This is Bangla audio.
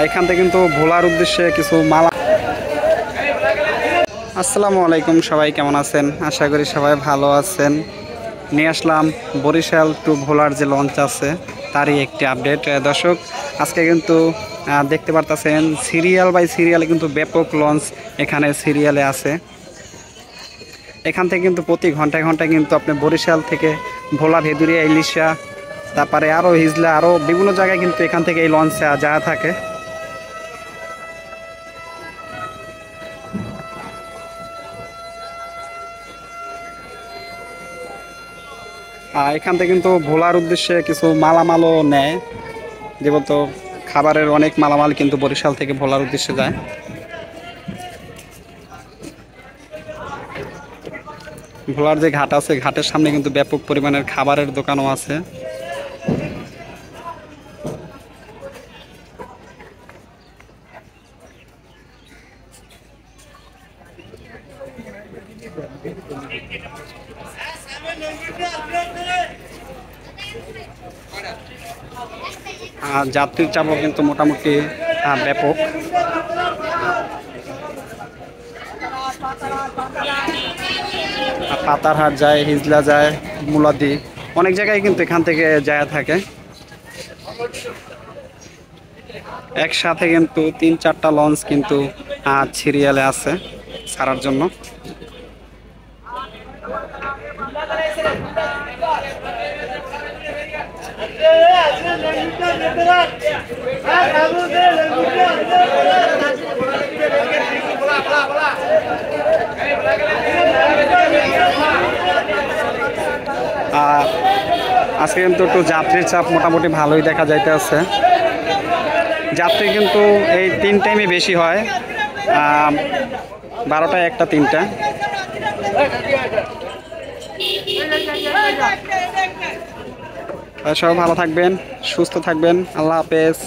এখান থেকে কিন্তু ভোলার উদ্দেশ্যে কিছু মালা। আসসালামু আলাইকুম, সবাই কেমন আছেন? আশা করি সবাই ভালো আছেন। নিয়ে আসলাম বরিশাল টু ভোলার যে লঞ্চ আছে তারই একটি আপডেট। দর্শক, আজকে কিন্তু দেখতে পারতেছেন সিরিয়াল বাই সিরিয়ালে কিন্তু ব্যাপক লঞ্চ এখানে সিরিয়ালে আছে। এখান থেকে কিন্তু প্রতি ঘন্টায় ঘন্টায় কিন্তু আপনি বরিশাল থেকে ভোলা, ভেদুরিয়া, ইলিশা, তারপরে আরও হিজলা, আরও বিভিন্ন জায়গায় কিন্তু এখান থেকে এই লঞ্চ যাওয়া থাকে। এখান থেকে কিন্তু ভোলার উদ্দেশ্যে কিছু মালামালও নেয়, যেহেতু খাবারের অনেক মালামাল কিন্তু বরিশাল থেকে ভোলার উদ্দেশ্যে যায়। ভোলার যে ঘাট আছে, ঘাটের সামনে কিন্তু ব্যাপক পরিমাণের খাবারের দোকানও আছে। যাত্রীর চাপও কিন্তু মোটামুটি ব্যাপক। পাতারহাট যায়, হিজলা যায়, মুলাদি, অনেক জায়গায় কিন্তু এখান থেকে যায় থাকে। একসাথে কিন্তু 3-4টা লঞ্চ কিন্তু সিরিয়ালে আছে ছাড়ার জন্য। আজকে কিন্তু একটু যাত্রীর চাপ মোটামুটি ভালোই দেখা যাইতে আছে। যাত্রী কিন্তু এই 3 টাইমে বেশি হয়, 12টা, 1টা, 3টা। সবাই ভালো থাকবেন, সুস্থ থাকবেন। আল্লাহ হাফেজ।